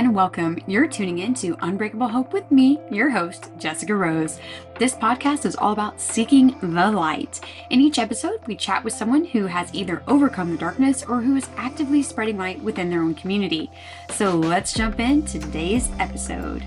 and welcome. You're tuning in to Unbreakable Hope with me, your host, Jessica Rose. This podcast is all about seeking the light. In each episode, we chat with someone who has either overcome the darkness or who is actively spreading light within their own community. So let's jump into today's episode.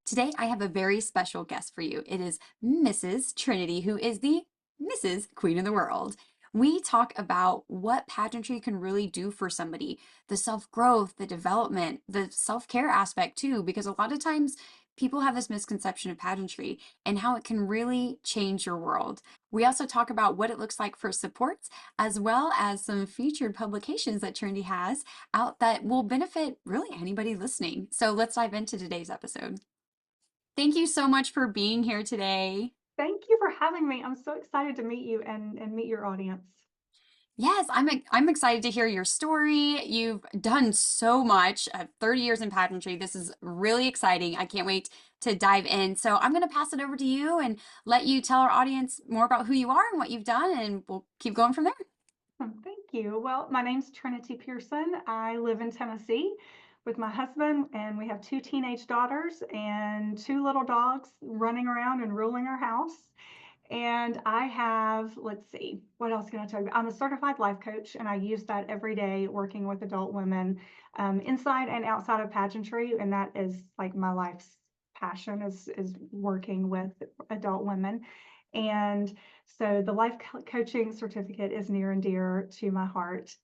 Today, I have a very special guest for you. It is Mrs. Trinity, who is the Mrs. Queen of the World. We talk about what pageantry can really do for somebody, the self-growth, the development, the self-care aspect too, because a lot of times people have this misconception of pageantry and how it can really change your world. We also talk about what it looks like for supports, as well as some featured publications that Trinity has out that will benefit really anybody listening. So let's dive into today's episode. Thank you so much for being here today. Thank you for having me. I'm so excited to meet you and meet your audience. Yes, I'm excited to hear your story. You've done so much, 30 years in pageantry. This is really exciting. I can't wait to dive in. So I'm going to pass it over to you and let you tell our audience more about who you are and what you've done, and we'll keep going from there. Thank you. Well, my name's Trinity Pearson. I live in Tennessee with my husband, and we have two teenage daughters and two little dogs running around and ruling our house. And I have, let's see, what else can I tell you? I'm a certified life coach, and I use that every day working with adult women inside and outside of pageantry. And that is like my life's passion is working with adult women. And so the life coaching certificate is near and dear to my heart.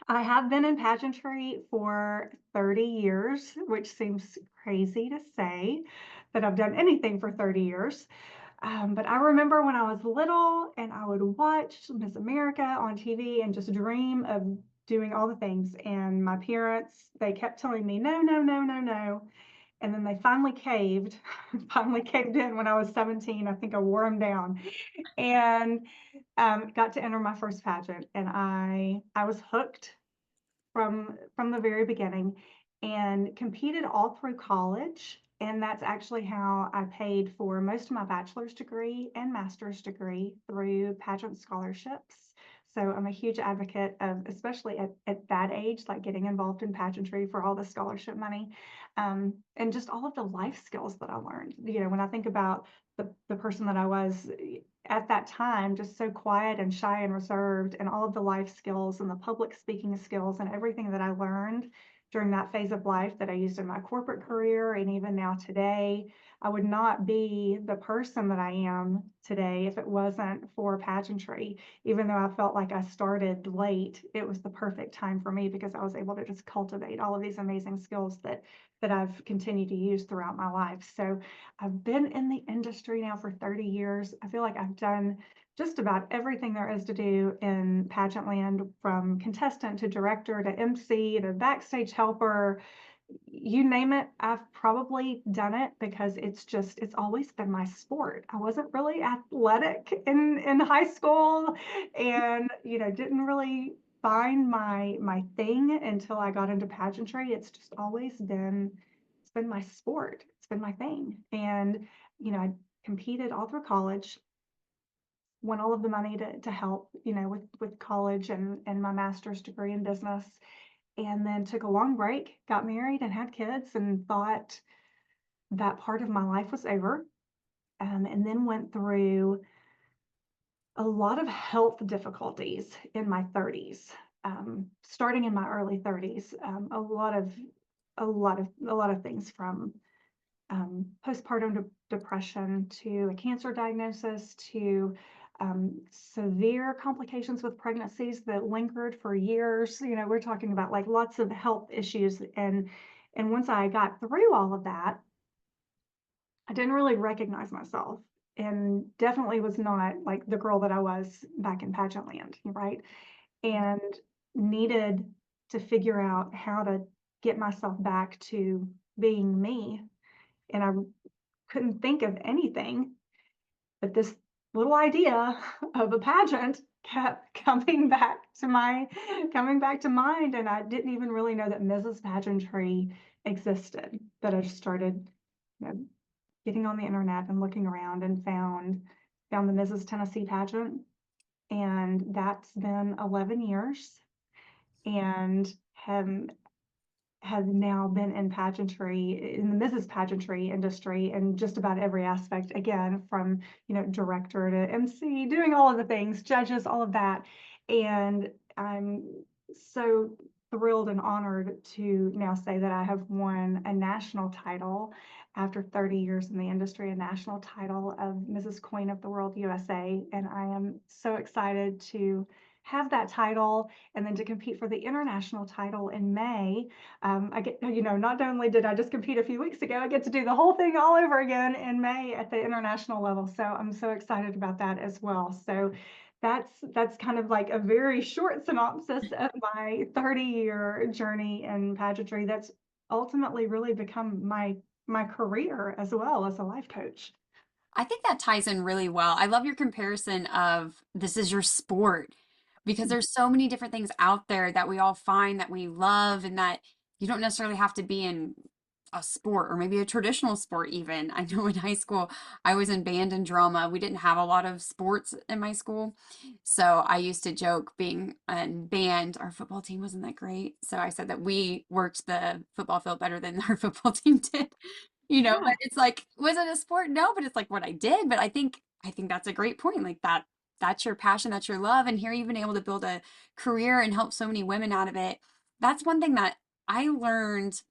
I have been in pageantry for 30 years, which seems crazy to say that I've done anything for 30 years. But I remember when I was little and I would watch Miss America on TV and just dream of doing all the things. And my parents, they kept telling me, no, no, no, no, no. And then they finally caved, finally caved in when I was 17. I think I wore them down and got to enter my first pageant. And I was hooked from the very beginning and competed all through college. And that's actually how I paid for most of my bachelor's degree and master's degree through pageant scholarships. So I'm a huge advocate of, especially at that age, like getting involved in pageantry for all the scholarship money, and just all of the life skills that I learned. You know, when I think about the person that I was at that time, just so quiet and shy and reserved, and all of the life skills and the public speaking skills and everything that I learned during that phase of life that I used in my corporate career and even now today, I would not be the person that I am today if it wasn't for pageantry. Even though I felt like I started late, it was the perfect time for me because I was able to just cultivate all of these amazing skills that I've continued to use throughout my life. So I've been in the industry now for 30 years. I feel like I've done just about everything there is to do in pageant land, from contestant to director to MC to backstage helper. You name it, I've probably done it because it's always been my sport. I wasn't really athletic in high school and didn't really find my thing until I got into pageantry. It's just always been my sport. It's been my thing. And I competed all through college, won all of the money to help, with college and my master's degree in business, and then took a long break, got married and had kids, and thought that part of my life was over. And then went through a lot of health difficulties in my 30s, starting in my early 30s. A lot of things, from postpartum depression to a cancer diagnosis to severe complications with pregnancies that lingered for years. We're talking about like lots of health issues. And once I got through all of that, I didn't really recognize myself and definitely was not like the girl that I was back in pageant land, right? And needed to figure out how to get myself back to being me. And I couldn't think of anything, but this little idea of a pageant kept coming back to mind. And I didn't even really know that Mrs. Pageantry existed. But I just started, getting on the internet and looking around and found the Mrs. Tennessee pageant. And that's been 11 years, and has now been in pageantry, in the Mrs. Pageantry industry, and just about every aspect, again, from, director to MC, doing all of the things, judges, all of that. And I'm so thrilled and honored to now say that I have won a national title after 30 years in the industry, a national title of Mrs. Queen of the World USA. And I am so excited to have that title and then to compete for the international title in May. I get, not only did I just compete a few weeks ago, I get to do the whole thing all over again in May at the international level. So I'm so excited about that as well. So that's kind of like a very short synopsis of my 30-year journey in pageantry. That's ultimately really become my career as well as a life coach. I think that ties in really well. I love your comparison of this is your sport because there's so many different things out there that we all find that we love and that you don't necessarily have to be in a sport or maybe a traditional sport even. I know in high school I was in band and drama. We didn't have a lot of sports in my school. So I used to joke being in band, our football team wasn't that great. So I said that we worked the football field better than our football team did. Yeah. But it's like, was it a sport? No, but it's like what I did. But I think that's a great point. Like that's your passion, that's your love. And here you've been able to build a career and help so many women out of it. That's one thing that I learned.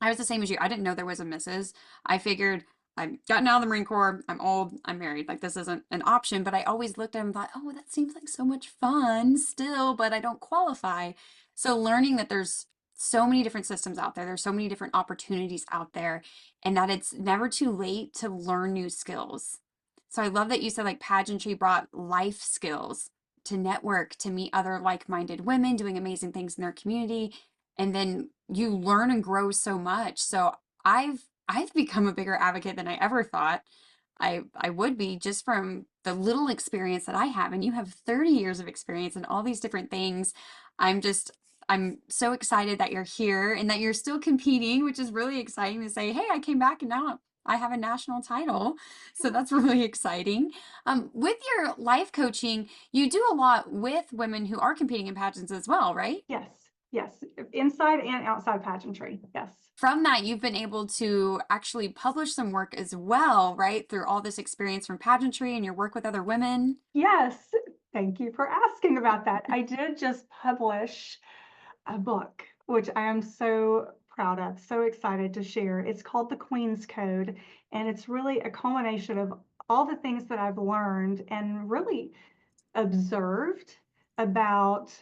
I was the same as you. I didn't know there was a missus. I figured I've gotten out of the Marine Corps. I'm old. I'm married. Like this isn't an option. But I always looked at him and thought, oh, that seems like so much fun still, but I don't qualify. So learning that there's so many different systems out there, there's so many different opportunities out there, and that it's never too late to learn new skills. So I love that you said like pageantry brought life skills to network, to meet other like-minded women doing amazing things in their community, and then you learn and grow so much. So I've become a bigger advocate than I ever thought I would be just from the little experience that I have. And you have 30 years of experience in all these different things. I'm just I'm so excited that you're here and that you're still competing, which is really exciting to say, hey, I came back and now I have a national title. So that's really exciting. With your life coaching, you do a lot with women who are competing in pageants as well, right? Yes, yes, inside and outside pageantry. Yes. From that, you've been able to actually publish some work as well, right? Through all this experience from pageantry and your work with other women. Yes, thank you for asking about that. I did just publish a book, which I am so proud of, so excited to share. It's called The Queen's Code, and it's really a culmination of all the things that I've learned and really observed about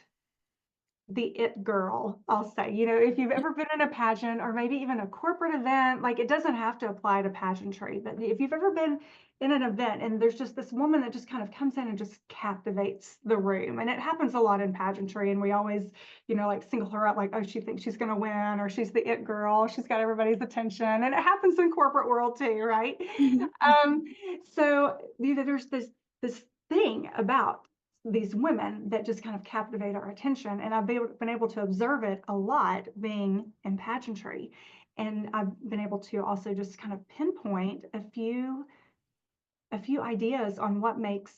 the it girl, I'll say. If you've ever been in a pageant or maybe even a corporate event, like it doesn't have to apply to pageantry, but if you've ever been in an event and there's just this woman that just kind of comes in and just captivates the room. And it happens a lot in pageantry. And we always, like single her out, like, oh, she thinks she's going to win, or she's the it girl. She's got everybody's attention. And it happens in corporate world too, right? Um, so there's this thing about these women that just kind of captivate our attention. And I've been able to observe it a lot being in pageantry. And I've been able to also just kind of pinpoint a few ideas on what makes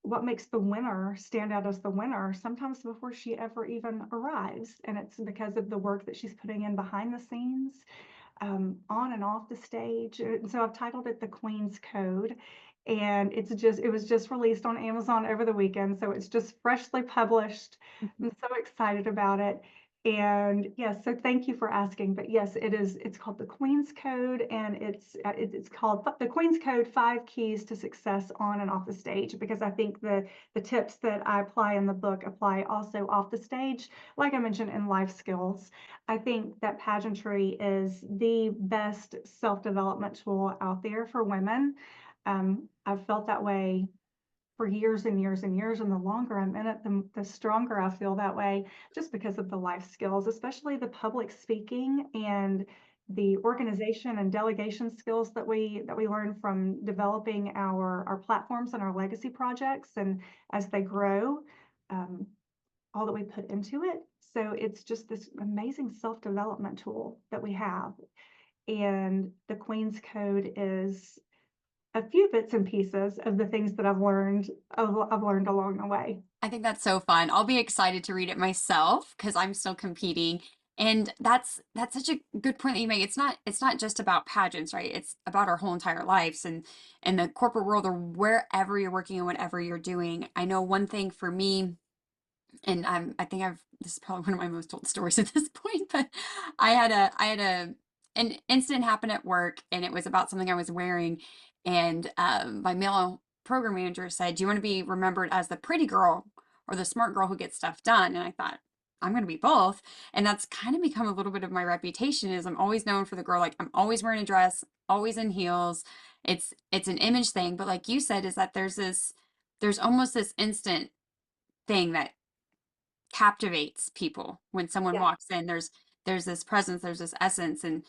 the winner stand out as the winner, sometimes before she ever even arrives. And it's because of the work that she's putting in behind the scenes, on and off the stage. And so I've titled it The Queen's Code. And it was just released on Amazon over the weekend. So it's just freshly published. I'm so excited about it. And yes, so thank you for asking. But yes, it's called The Queen's Code, and it's called The Queen's Code: 5 Keys to Success on and Off the Stage, because I think the tips that I apply in the book apply also off the stage, like I mentioned, in life skills. I think that pageantry is the best self-development tool out there for women. I've felt that way for years and years and years. And the longer I'm in it, the stronger I feel that way, just because of the life skills, especially the public speaking and the organization and delegation skills that we learn from developing our platforms and our legacy projects, and as they grow, um, all that we put into it. So it's just this amazing self-development tool that we have. And the Queen's Code is a few bits and pieces of the things that I've learned along the way. I think that's so fun. I'll be excited to read it myself because I'm still competing. And that's such a good point that you make. It's not just about pageants, right? It's about our whole entire lives and the corporate world or wherever you're working and whatever you're doing. I know one thing for me, and I think this is probably one of my most told stories at this point, but I had an incident happen at work, and it was about something I was wearing, and my male program manager said, "Do you want to be remembered as the pretty girl or the smart girl who gets stuff done?" And I thought, I'm going to be both, and that's kind of become a little bit of my reputation. Is I'm always known for the girl, like I'm always wearing a dress, always in heels. It's an image thing, but like you said, is that there's almost this instant thing that captivates people when someone Yeah. walks in. There's this presence, there's this essence, and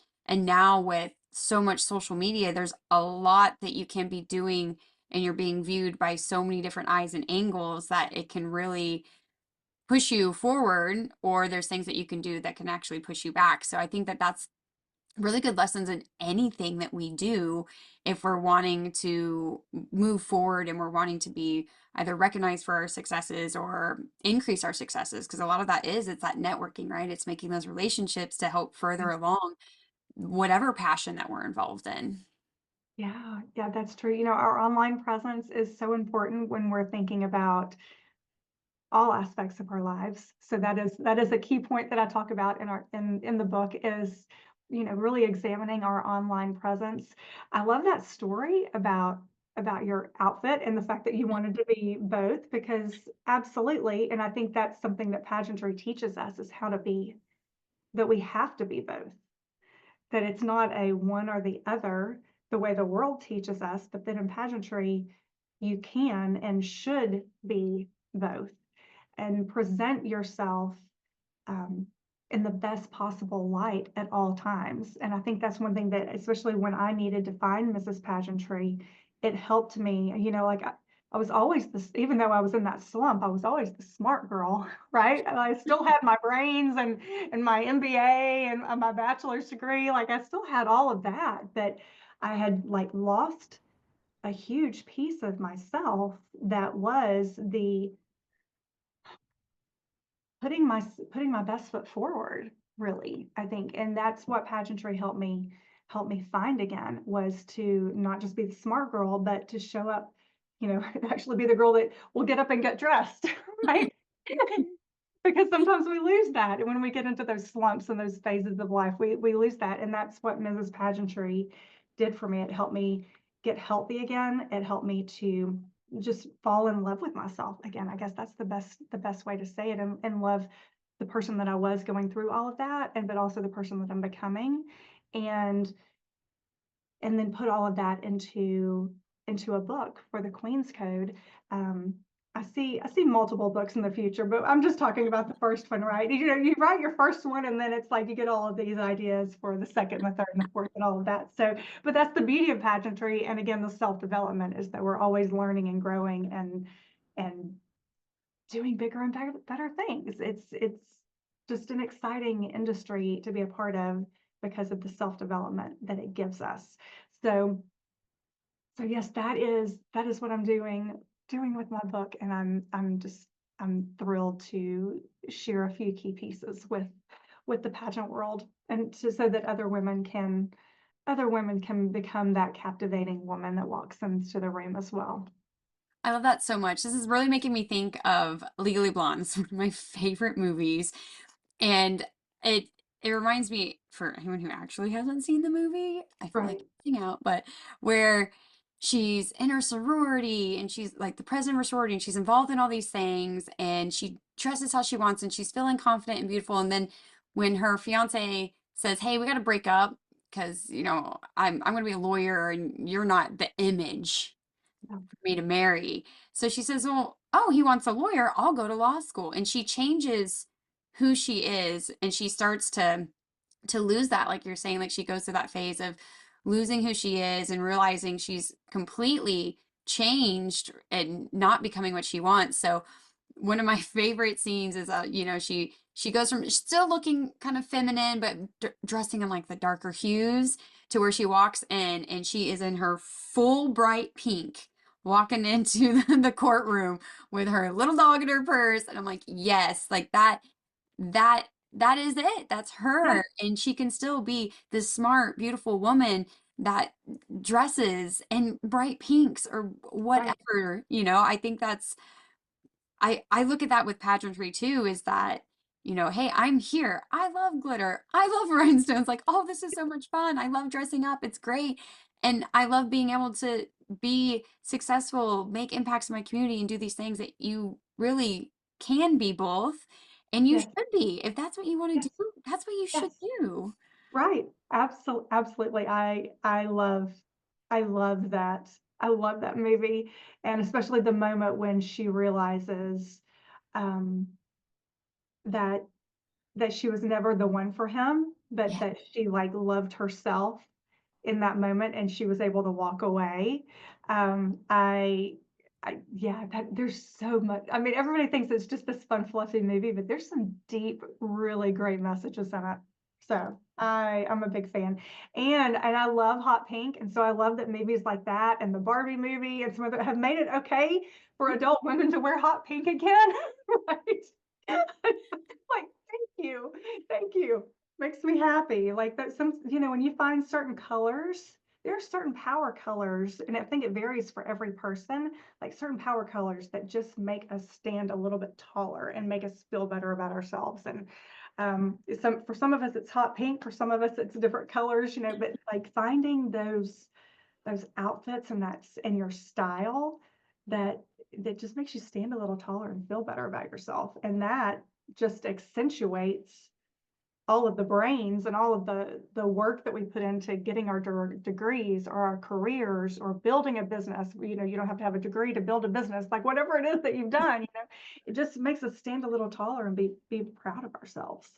now with so much social media, there's a lot that you can be doing and you're being viewed by so many different eyes and angles that it can really push you forward, or there's things that you can do that can actually push you back. So I think that that's really good lessons in anything that we do if we're wanting to move forward and we're wanting to be either recognized for our successes or increase our successes, because a lot of that is it's that networking, right? It's making those relationships to help further along whatever passion that we're involved in. Yeah, yeah, that's true. Our online presence is so important when we're thinking about all aspects of our lives. So that is a key point that I talk about in the book is, really examining our online presence. I love that story about your outfit and the fact that you wanted to be both, because absolutely, and I think that's something that pageantry teaches us is how to be, that we have to be both, that it's not a one or the other the way the world teaches us, but that in pageantry you can and should be both and present yourself um, in the best possible light at all times. And I think that's one thing that, especially when I needed to find Mrs. Pageantry, it helped me. Like I was always this, even though I was in that slump, I was always the smart girl, right? And I still had my brains and my MBA and my bachelor's degree. Like I still had all of that, but I had like lost a huge piece of myself that was the putting my best foot forward, really, I think. And that's what pageantry helped me find again, was to not just be the smart girl, but to show up, actually be the girl that will get up and get dressed, right? Because sometimes we lose that. And when we get into those slumps and those phases of life, we lose that. And that's what Mrs. Pageantry did for me. It helped me get healthy again. It helped me to just fall in love with myself again. I guess that's the best way to say it, and love the person that I was going through all of that, and but also the person that I'm becoming. And and then put all of that into a book for the Queen's Code. Um, I see multiple books in the future, but I'm just talking about the first one, right? You write your first one, and then it's like you get all of these ideas for the second, the third, and the fourth, and all of that. So, but that's the beauty of pageantry, and again, the self-development is that we're always learning and growing and doing bigger and better things. It's just an exciting industry to be a part of because of the self-development that it gives us. So so yes, that is what I'm doing with my book, and I'm thrilled to share a few key pieces with the pageant world, and so that other women can become that captivating woman that walks into the room as well. I love that so much. This is really making me think of Legally Blonde, one of my favorite movies. And it it reminds me, for anyone who actually hasn't seen the movie, I feel like Right. missing out, but where she's in her sorority and she's like the president of her sorority and she's involved in all these things and she dresses how she wants and she's feeling confident and beautiful. And then when her fiance says, "Hey, we got to break up because, I'm going to be a lawyer and you're not the image Yeah. for me to marry." So she says, "Well, oh, he wants a lawyer. I'll go to law school." And she changes who she is and she starts to lose that, like you're saying, like she goes through that phase of losing who she is and realizing she's completely changed and not becoming what she wants. So one of my favorite scenes is she goes from still looking kind of feminine but dressing in like the darker hues to where she walks in and she is in her full bright pink walking into the courtroom with her little dog in her purse, and I'm like, yes, like that that is it. That's Yeah, her. And she can still be this smart, beautiful woman that dresses in bright pinks or right. whatever, I think that's I look at that with pageantry too, is that, hey, I'm here. I love glitter. I love rhinestones. Like, oh, this is so much fun. I love dressing up. It's great. And I love being able to be successful, make impacts in my community, and do these things that you really can be both. And you Yes, should be. If that's what you want to yes, do, that's what you should yes. do. Right. Absolutely. I love that. I love that movie, and especially the moment when she realizes, um, that she was never the one for him, but Yeah. that she, like, loved herself in that moment, and she was able to walk away. Um, I yeah, that there's so much. I mean, everybody thinks it's just this fun, fluffy movie, but there's some deep, really great messages in it. So I'm a big fan, and I love hot pink, and so I love that movies like that and the Barbie movie and some other have made it okay for adult women to wear hot pink again, right? Like, thank you. Makes me happy. Like that when you find certain colors, there are certain power colors, and I think it varies for every person, like certain power colors that just make us stand a little bit taller and make us feel better about ourselves. And for some of us it's hot pink, for some of us it's different colors, but like finding those outfits and that's in your style that just makes you stand a little taller and feel better about yourself. And that just accentuates all of the brains and all of the work that we put into getting our degrees or our careers or building a business. You don't have to have a degree to build a business, like whatever it is that you've done, it just makes us stand a little taller and be proud of ourselves.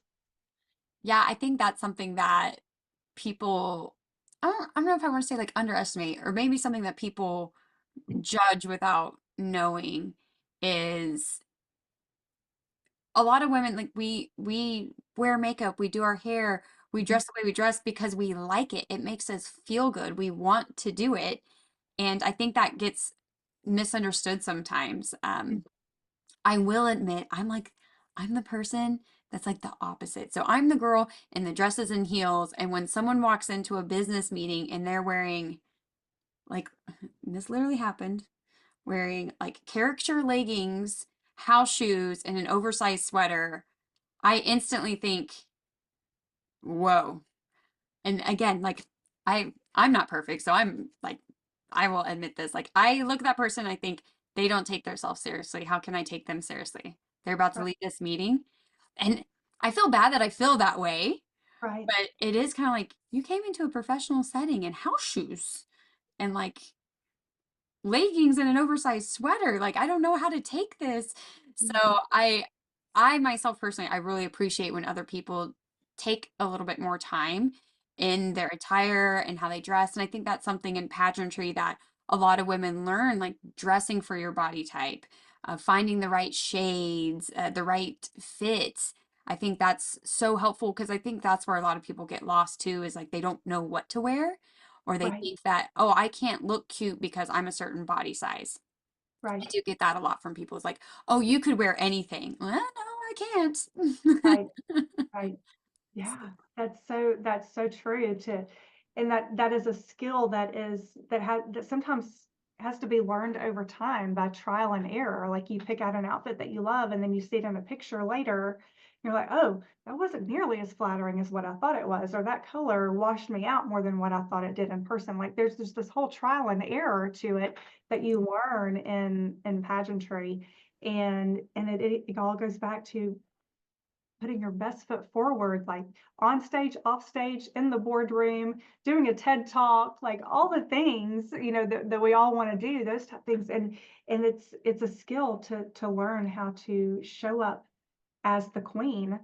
Yeah, I think that's something that people, I don't know if I want to say like underestimate, or maybe something that people judge without knowing, is a lot of women, like, we wear makeup, we do our hair, we Mhm. dress the way we dress because we like it. It makes us feel good. We want to do it. And I think that gets misunderstood sometimes. I will admit, I'm the person that's like the opposite. So I'm the girl in the dresses and heels, and when someone walks into a business meeting and they're wearing, like, this literally happened, wearing like caricature leggings, house shoes, and an oversized sweater, I instantly think, whoa. And again, like, I'm not perfect, so I'm like, I will admit this. Like, I look at that person, I think they don't take themselves seriously. How can I take them seriously? They're about to Right, leave this meeting. And I feel bad that I feel that way, right. but it is kind of like you came into a professional setting in house shoes and like leggings and an oversized sweater. Like, I don't know how to take this. So Mhm. I myself personally, I really appreciate when other people take a little bit more time in their attire and how they dress. And I think that's something in pageantry that a lot of women learn, like dressing for your body type, finding the right shades, the right fits. I think that's so helpful because I think that's where a lot of people get lost too, is like they don't know what to wear, or they Right, think that, oh, I can't look cute because I'm a certain body size. I right, do get that a lot from people. It's like, oh, you could wear anything. Well, no, I can't. right, right. Yeah, that's so true to and that is a skill that sometimes has to be learned over time by trial and error. Like you pick out an outfit that you love and then you see it in a picture later, you're like, "Oh, that wasn't nearly as flattering as what I thought it was," or that color washed me out more than what I thought it did in person. Like there's just this whole trial and error to it that you learn in pageantry. And it all goes back to putting your best foot forward, like on stage, off stage, in the boardroom, doing a TED talk, like all the things, that we all want to do, those type things. And it's a skill to learn how to show up as the queen,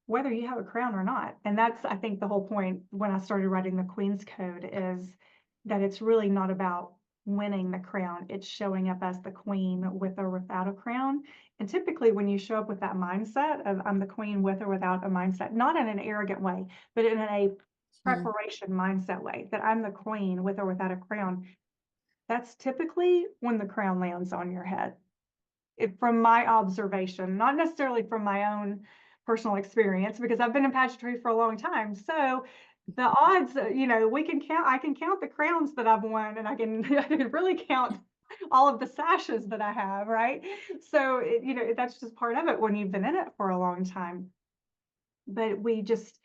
whether you have a crown or not. And that's, I think, the whole point when I started writing the Queen's Code is that it's really not about winning the crown. It's showing up as the queen with or without a crown. And typically, when you show up with that mindset of I'm the queen with or without a mindset, not in an arrogant way, but in a Hmm. preparation mindset way, that I'm the queen with or without a crown, that's typically when the crown lands on your head. From my observation, not necessarily from my own personal experience because I've been in pageantry for a long time. So the odds, we can count, I can count the crowns that I've won and I can, I can really count all of the sashes that I have, right? So, that's just part of it when you've been in it for a long time. But we just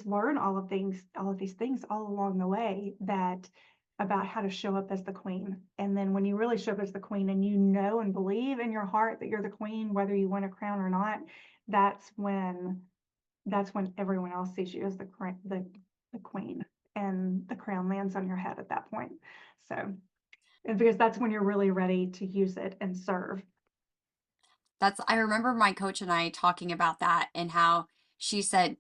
learn all of these things all along the way that about how to show up as the queen. And then when you really show up as the queen and you know and believe in your heart that you're the queen, whether you win a crown or not, that's when that's when everyone else sees you as the queen, and the crown lands on your head at that point. So, and because that's when you're really ready to use it and serve. I remember my coach and I talking about that and how she said,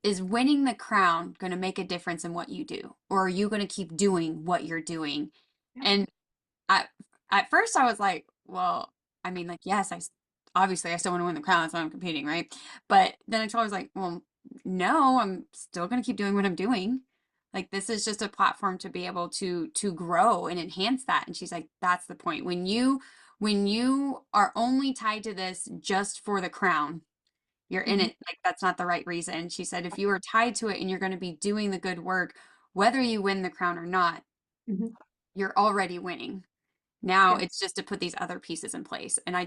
is winning the crown going to make a difference in what you do? Or are you going to keep doing what you're doing? Yeah. And at, at first I was like, well, I mean, like, yes, obviously I still want to win the crown. That's why I'm competing, right? But then I told her, I was like, well, no, I'm still going to keep doing what I'm doing. Like, this is just a platform to be able to grow and enhance that. And she's like, that's the point. When you are only tied to this just for the crown, you're in Mhm, it. Like, that's not the right reason. She said, if you are tied to it and you're going to be doing the good work, whether you win the crown or not, mhm. you're already winning. Now Yeah, it's just to put these other pieces in place. And I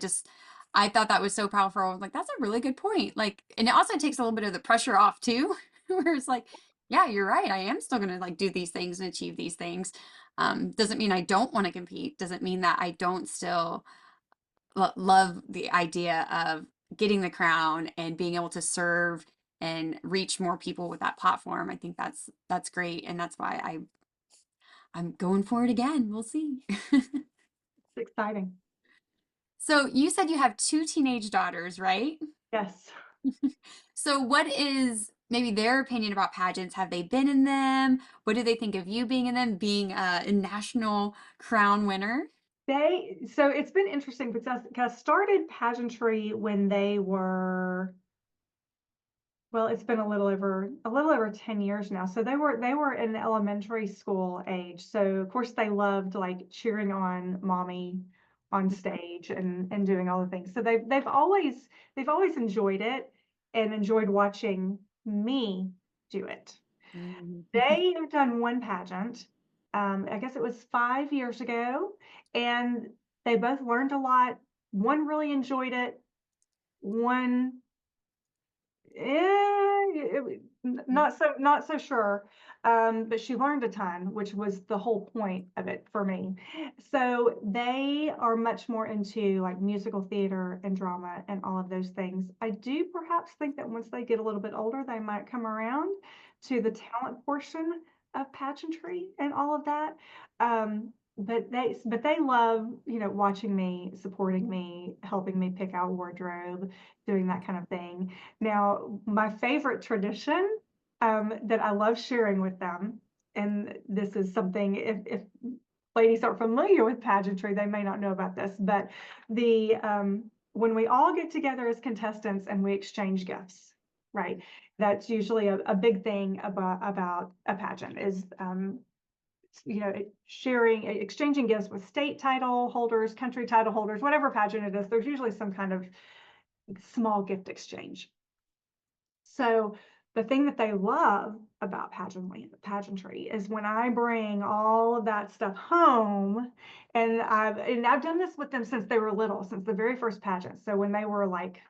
thought that was so powerful. I was like, that's a really good point. Like, and it also takes a little bit of the pressure off too, where it's like, yeah, you're right. I am still going to like do these things and achieve these things. Doesn't mean I don't want to compete. Doesn't mean that I don't still love the idea of getting the crown and being able to serve and reach more people with that platform. I think that's great. And that's why I'm going for it again. We'll see. it's exciting. So you said you have two teenage daughters, right? Yes. So what is maybe their opinion about pageants? Have they been in them? What do they think of you being in them, being a national crown winner? So it's been interesting because I started pageantry when they were, well, it's been a little over 10 years now. So they were in elementary school age. So of course they loved like cheering on mommy on stage and doing all the things. So they've always enjoyed it and enjoyed watching me do it. Mhm. They have done one pageant. I guess it was 5 years ago, and they both learned a lot. One really enjoyed it. One not so sure, but she learned a ton, which was the whole point of it for me. So they are much more into like musical theater and drama and all of those things. I do perhaps think that once they get a little bit older, they might come around to the talent portion of pageantry and all of that. But they love, watching me, supporting me, helping me pick out wardrobe, doing that kind of thing. Now, my favorite tradition, that I love sharing with them, and this is something, if ladies aren't familiar with pageantry, they may not know about this, but when we all get together as contestants and we exchange gifts, right? That's usually a big thing about a pageant is, sharing, exchanging gifts with state title holders, country title holders, whatever pageant it is. There's usually some kind of small gift exchange. So the thing that they love about pageantry is when I bring all of that stuff home, and I've done this with them since they were little, since the very first pageant. So when they were like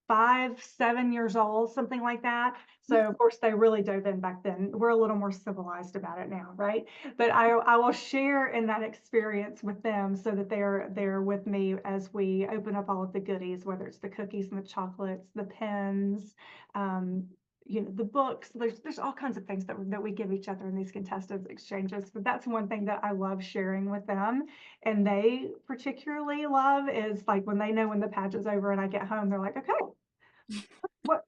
5, 7 years old, something like that. So of course they really dove in back then. We're a little more civilized about it now, right? But I will share in that experience with them so that they're with me as we open up all of the goodies, whether it's the cookies and the chocolates, the pens, um, the books. There's all kinds of things that we give each other in these contestants exchanges. But that's one thing that I love sharing with them, and they particularly love is like when they know when the pageant's over and I get home, they're like, okay, what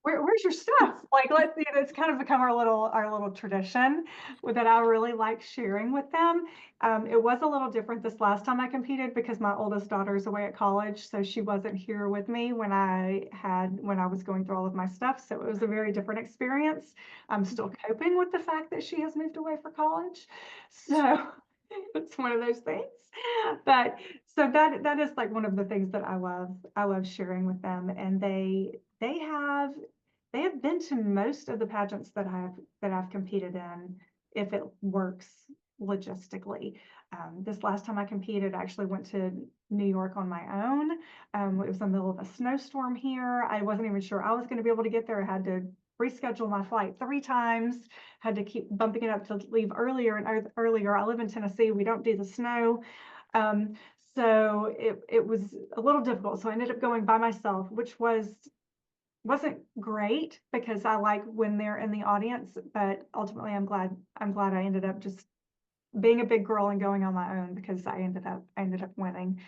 where's your stuff? Like, it's kind of become our little tradition that I really like sharing with them. It was a little different this last time I competed because my oldest daughter is away at college, so she wasn't here with me when I was going through all of my stuff. So it was a very different experience. I'm still coping with the fact that she has moved away for college. So it's one of those things. But So that is like one of the things that I love sharing with them, and they have they have been to most of the pageants that I've competed in if it works logistically. This last time I competed, I actually went to New York on my own. It was in the middle of a snowstorm here. I wasn't even sure I was going to be able to get there. I had to reschedule my flight 3 times, had to keep bumping it up to leave earlier and earlier. I live in Tennessee. We don't do the snow. Um, so it was a little difficult. So I ended up going by myself, which wasn't great because I like when they're in the audience, but ultimately I'm glad I ended up just being a big girl and going on my own because I ended up winning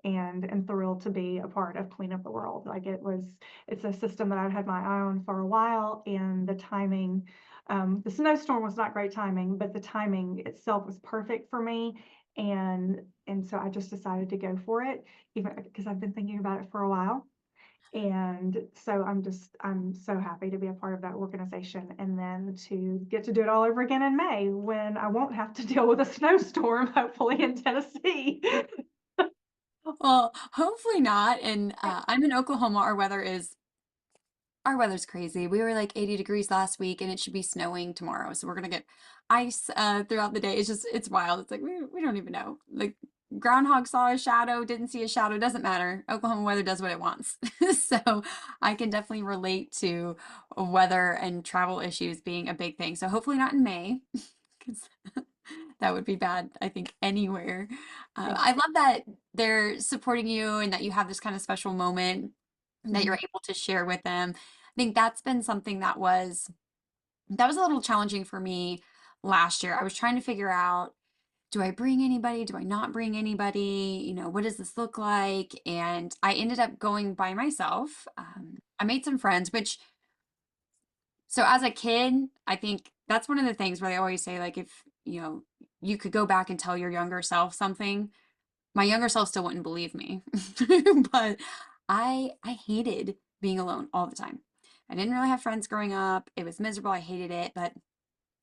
and thrilled to be a part of Clean Up the World. Like it's a system that I've had my own for a while, and the timing, the snowstorm was not great timing, but the timing itself was perfect for me. And so I just decided to go for it, even because I've been thinking about it for a while. And so I'm so happy to be a part of that organization and then to get to do it all over again in May when I won't have to deal with a snowstorm, hopefully in Tennessee. Well, hopefully not. And I'm in Oklahoma. Our weather's crazy. We were like 80 degrees last week, and it should be snowing tomorrow. So we're gonna get ice throughout the day. It's wild. It's like we don't even know. Like groundhog saw a shadow, didn't see a shadow. Doesn't matter. Oklahoma weather does what it wants. So I can definitely relate to weather and travel issues being a big thing. So hopefully not in May, because that would be bad, I think, anywhere. Yeah. I love that they're supporting you and that you have this kind of special moment that you're Mhm. able to share with them. I think that's been something that was a little challenging for me last year. I was trying to figure out, do I bring anybody? Do I not bring anybody? What does this look like? And I ended up going by myself. I made some friends, which so as a kid, I think that's one of the things where they always say, like, if you could go back and tell your younger self something, my younger self still wouldn't believe me. But I hated being alone all the time. I didn't really have friends growing up. It was miserable. I hated it. But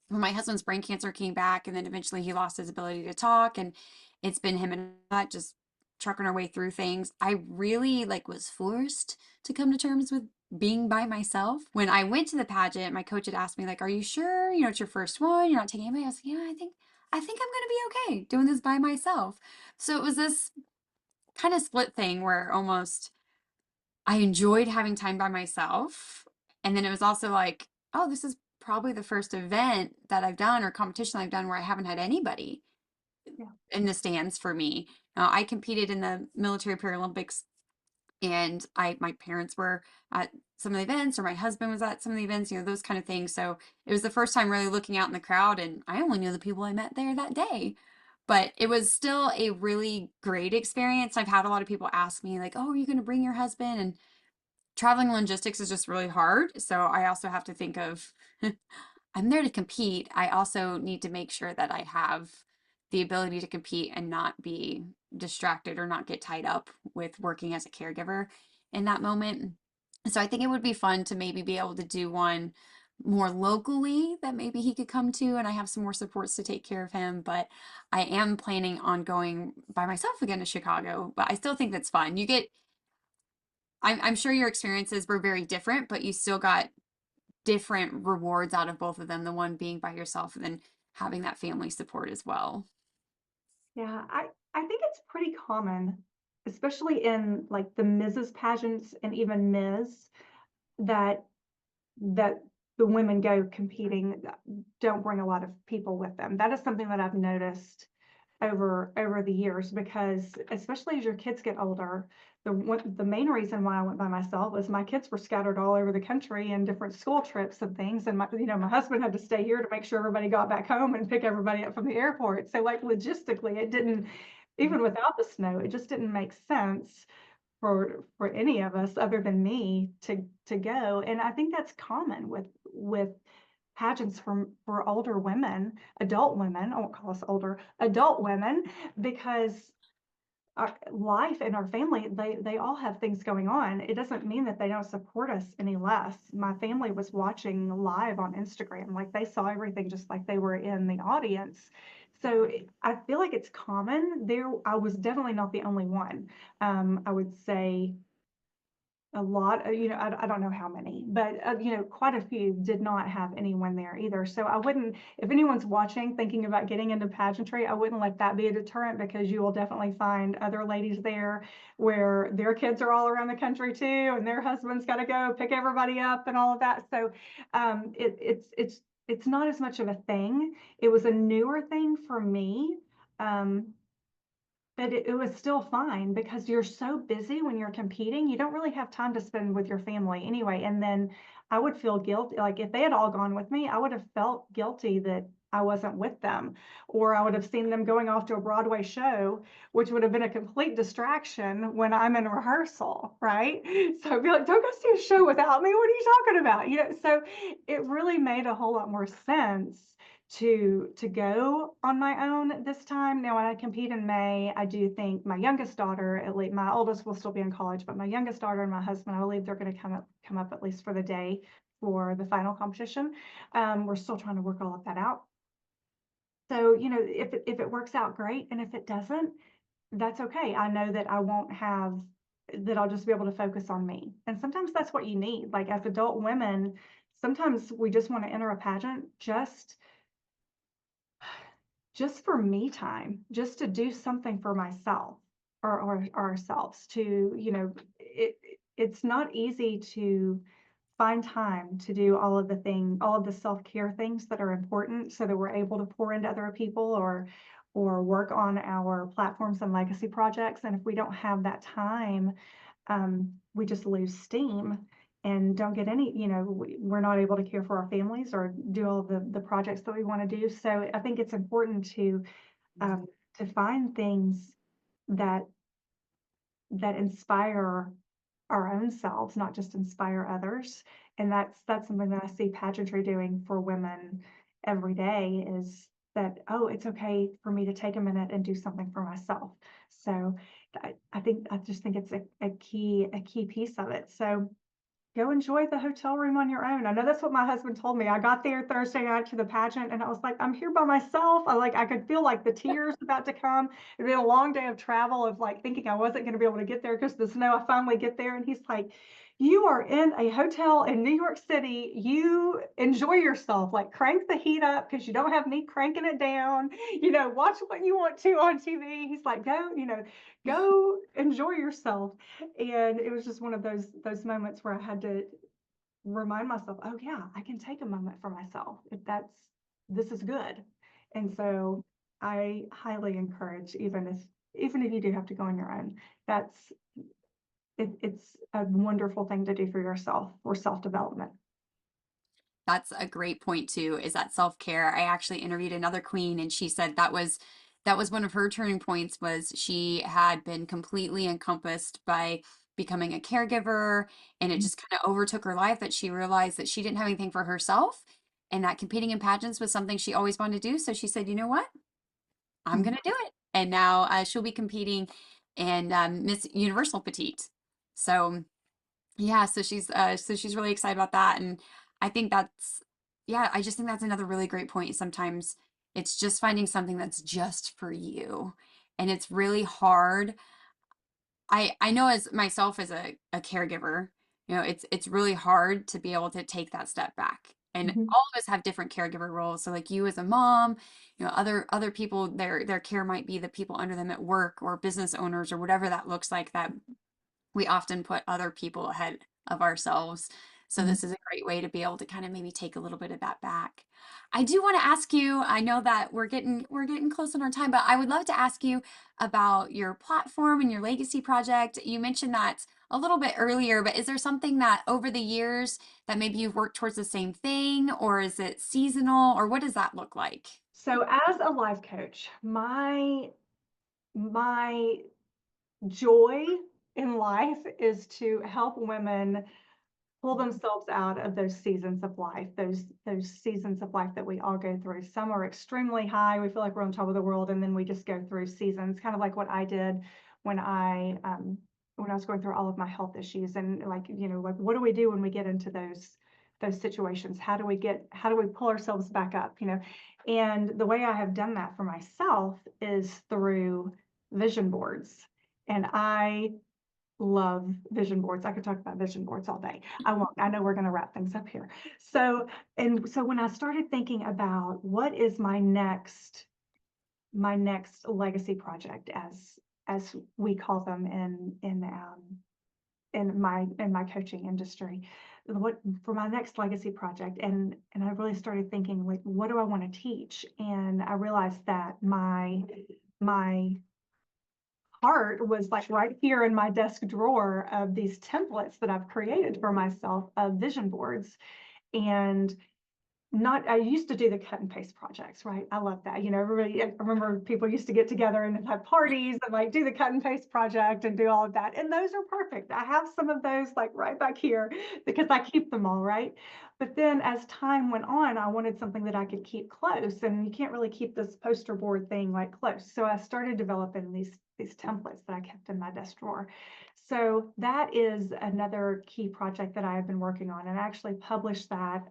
when my husband's brain cancer came back and then eventually he lost his ability to talk, and it's been him and I just trucking our way through things, I really like was forced to come to terms with being by myself. When I went to the pageant, my coach had asked me, like, are you sure, it's your first one, you're not taking anybody? I was like, yeah, I think I'm gonna be okay doing this by myself. So it was this kind of split thing where almost I enjoyed having time by myself. And then it was also like, oh, this is probably the first event that I've done or competition I've done where I haven't had anybody Yeah. in the stands for me. Now, I competed in the military Paralympics, and my parents were at some of the events, or my husband was at some of the events, those kind of things. So it was the first time really looking out in the crowd, and I only knew the people I met there that day. But it was still a really great experience. I've had a lot of people ask me, like, oh, are you going to bring your husband? And traveling logistics is just really hard. So I also have to think of I'm there to compete. I also need to make sure that I have the ability to compete and not be distracted or not get tied up with working as a caregiver in that moment. So I think it would be fun to maybe be able to do one more locally that maybe he could come to, and I have some more supports to take care of him. But I am planning on going by myself again to Chicago, but I still think that's fun. I'm sure your experiences were very different, but you still got different rewards out of both of them, the one being by yourself and then having that family support as well. Yeah, I think it's pretty common, especially in like the Mrs. pageants and even Ms. that that the women go competing don't bring a lot of people with them. That is something that I've noticed over the years because especially as your kids get older, the main reason why I went by myself was my kids were scattered all over the country in different school trips and things, and my husband had to stay here to make sure everybody got back home and pick everybody up from the airport. So like logistically, it didn't even without the snow, it just didn't make sense for any of us other than me to go. And I think that's common with pageants for older women, adult women. I won't call us older, adult women, because our life and our family, they all have things going on. It doesn't mean that they don't support us any less. My family was watching live on Instagram, like they saw everything just like they were in the audience. So I feel like it's common there. I was definitely not the only one. I would say a lot, I don't know how many, but, quite a few did not have anyone there either. So I wouldn't, if anyone's watching, thinking about getting into pageantry, I wouldn't let that be a deterrent, because you will definitely find other ladies there where their kids are all around the country too, and their husband's got to go pick everybody up and all of that. So it's not as much of a thing. It was a newer thing for me. Um, but it was still fine, because you're so busy when you're competing, you don't really have time to spend with your family anyway. And then I would feel guilty, like if they had all gone with me, I would have felt guilty that I wasn't with them, or I would have seen them going off to a Broadway show, which would have been a complete distraction when I'm in rehearsal, right? So I'd be like, don't go see a show without me. What are you talking about? So it really made a whole lot more sense to go on my own this time. Now, when I compete in May, I do think my youngest daughter, at least my oldest will still be in college, but my youngest daughter and my husband, I believe they're going to come up at least for the day for the final competition. We're still trying to work all of that out. So, if it works out, great, and if it doesn't, that's okay. I know that I won't have that. I'll just be able to focus on me. And sometimes that's what you need. Like, as adult women, sometimes we just want to enter a pageant just for me time, just to do something for myself, or ourselves, to, it's not easy to find time to do all of the self-care things that are important, so that we're able to pour into other people, or work on our platforms and legacy projects. And if we don't have that time, we just lose steam and don't get any, we're not able to care for our families or do all the projects that we want to do. So I think it's important um, to find things that inspire our own selves, not just inspire others. And that's something that I see pageantry doing for women every day, is that, oh, it's okay for me to take a minute and do something for myself. So I just think it's a key piece of it. So go enjoy the hotel room on your own. I know that's what my husband told me. I got there Thursday night to the pageant, and I was like, I'm here by myself. I could feel like the tears about to come. It'd been a long day of travel, of like thinking I wasn't going to be able to get there because of the snow. I finally get there, and he's like, you are in a hotel in New York City. You enjoy yourself. Like, crank the heat up, because you don't have me cranking it down. Watch what you want to on TV. He's like, go enjoy yourself. And it was just one of those moments where I had to remind myself, oh yeah, I can take a moment for myself. If this is good. And so I highly encourage, even if you do have to go on your own, it's a wonderful thing to do for yourself, for self-development. That's a great point too, is that self-care. I actually interviewed another queen and she said that was one of her turning points. Was she had been completely encompassed by becoming a caregiver, and it just kind of overtook her life, that she realized that she didn't have anything for herself, and that competing in pageants was something she always wanted to do. So she said, you know what? I'm Mhm. gonna do it. And now she'll be competing in Miss Universal Petite. So yeah, so she's really excited about that. And I think that's yeah, I just think that's another really great point. Sometimes it's just finding something that's just for you. And it's really hard. I know, as myself as a caregiver, it's really hard to be able to take that step back. And Mhm. all of us have different caregiver roles. So like you as a mom, other people, their care might be the people under them at work, or business owners, or whatever that looks like, that we often put other people ahead of ourselves. So Mhm. this is a great way to be able to kind of maybe take a little bit of that back. I do want to ask you, I know that we're getting close on our time, but I would love to ask you about your platform and your legacy project. You mentioned that a little bit earlier, but is there something that over the years that maybe you've worked towards the same thing, or is it seasonal, or what does that look like? So as a life coach, my joy in life is to help women pull themselves out of those seasons of life, those seasons of life that we all go through. Some are extremely high, we feel like we're on top of the world, and then we just go through seasons, kind of like what I did when I was going through all of my health issues. And like, like, what do we do when we get into those situations? How do we pull ourselves back up, you know? And the way I have done that for myself is through vision boards. And I love vision boards. I could talk about vision boards all day. I won't. I know we're going to wrap things up here. So when I started thinking about what is my next legacy project, as we call them in my coaching industry, what for my next legacy project, and I really started thinking, like, what do I want to teach? And I realized that my heart was like right here in my desk drawer of these templates that I've created for myself of vision boards. And not I used to do the cut and paste projects, right? I love that. You know, everybody, I remember people used to get together and have parties and like do the cut and paste project and do all of that. And those are perfect. I have some of those like right back here because I keep them all, right? But then as time went on, I wanted something that I could keep close. And you can't really keep this poster board thing like close. So I started developing these templates that I kept in my desk drawer. So that is another key project that I have been working on, and I actually published that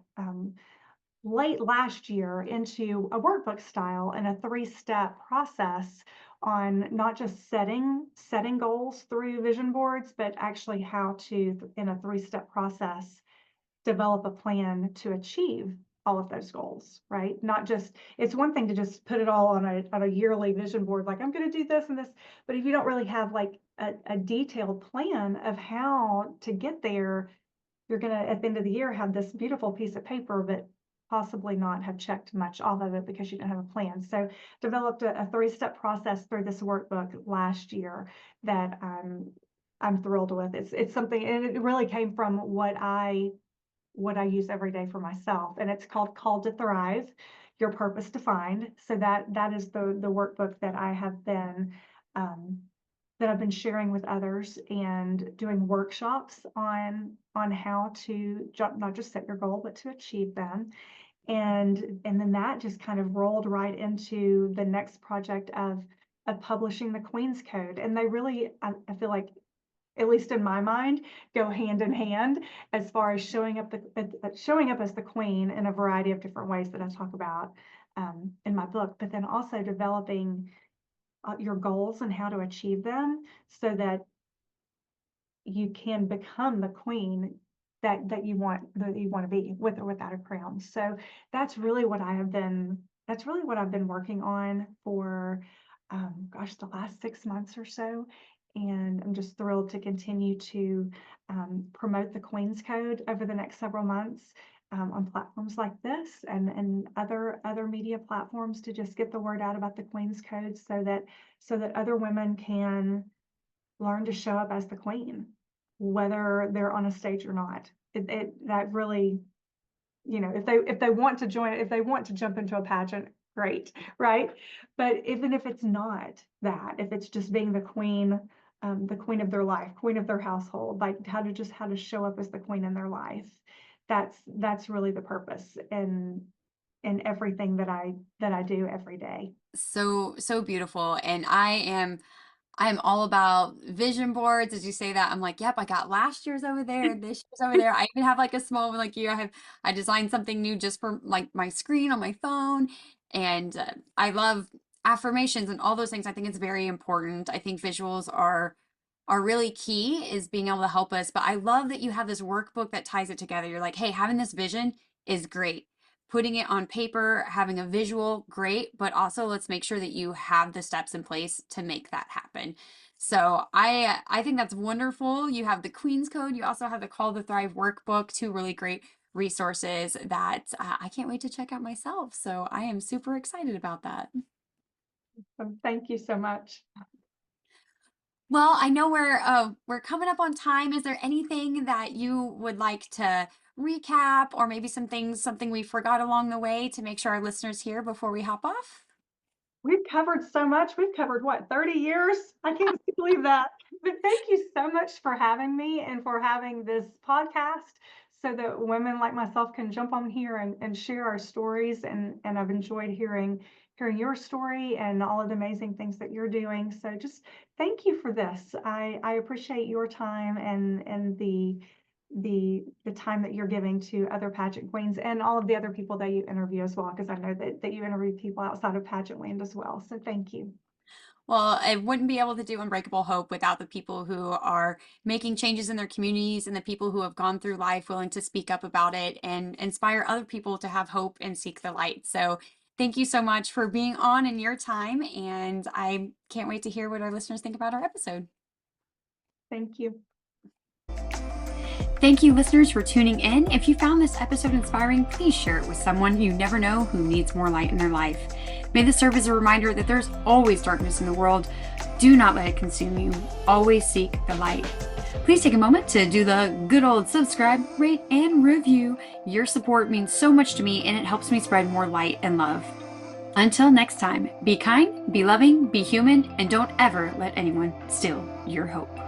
late last year into a workbook style and a three-step process on not just setting goals through vision boards, but actually how to, in a three-step process, develop a plan to achieve all of those goals, right? Not just, it's one thing to just put it all on a yearly vision board, like I'm going to do this and this, but if you don't really have like a detailed plan of how to get there, you're going to, at the end of the year, have this beautiful piece of paper, but possibly not have checked much off of it because you didn't have a plan. So developed a three-step process through this workbook last year that I'm thrilled with. It's something, and it really came from what I use every day for myself, and it's called Called to Thrive, Your Purpose Defined. So that is the workbook that I have been um, that I've been sharing with others and doing workshops on how to not just set your goal, but to achieve them. And then that just kind of rolled right into the next project of publishing the Queen's Code. And they really, I feel like, at least in my mind, go hand in hand as far as showing up as the Queen in a variety of different ways that I talk about in my book, but then also developing your goals and how to achieve them so that you can become the queen that you want to be, with or without a crown. So that's really what I've been working on for gosh, the last 6 months or so. And I'm just thrilled to continue to promote the Queen's Code over the next several months on platforms like this and other media platforms, to just get the word out about the Queen's Code so that other women can learn to show up as the queen, whether they're on a stage or not. That really, you know, if they want to join, if they want to jump into a pageant, great, right? But even if it's not that, if it's just being the queen of their life, queen of their household, like how to show up as the queen in their life, that's really the purpose in everything that I do every day. So beautiful. And I'm all about vision boards. As you say that, I'm like, yep, I got last year's over there, this year's over there. I even have like a small one like you. I designed something new just for like my screen on my phone. And I love affirmations and all those things. I think it's very important. I think visuals are really key, is being able to help us. But I love that you have this workbook that ties it together. You're like, hey, having this vision is great. Putting it on paper, having a visual, great, but also let's make sure that you have the steps in place to make that happen. So I think that's wonderful. You have the Queen's Code. You also have the Call to Thrive workbook, two really great resources that I can't wait to check out myself. So I am super excited about that. Thank you so much. Well, I know we're coming up on time. Is there anything that you would like to recap, or maybe something we forgot along the way to make sure our listeners hear before we hop off? We've covered so much. We've covered what, 30 years? I can't believe that. But thank you so much for having me and for having this podcast so that women like myself can jump on here and share our stories. And I've enjoyed hearing your story and all of the amazing things that you're doing. So just thank you for this. I appreciate your time and the time that you're giving to other pageant queens and all of the other people that you interview as well, because I know that you interview people outside of pageant land as well. So thank you. Well, I wouldn't be able to do Unbreakable Hope without the people who are making changes in their communities and the people who have gone through life willing to speak up about it and inspire other people to have hope and seek the light. So, thank you so much for being on in your time. And I can't wait to hear what our listeners think about our episode. Thank you. Thank you, listeners, for tuning in. If you found this episode inspiring, please share it with someone you never know who needs more light in their life. May this serve as a reminder that there's always darkness in the world. Do not let it consume you. Always seek the light. Please take a moment to do the good old subscribe, rate, and review. Your support means so much to me, and it helps me spread more light and love. Until next time, be kind, be loving, be human, and don't ever let anyone steal your hope.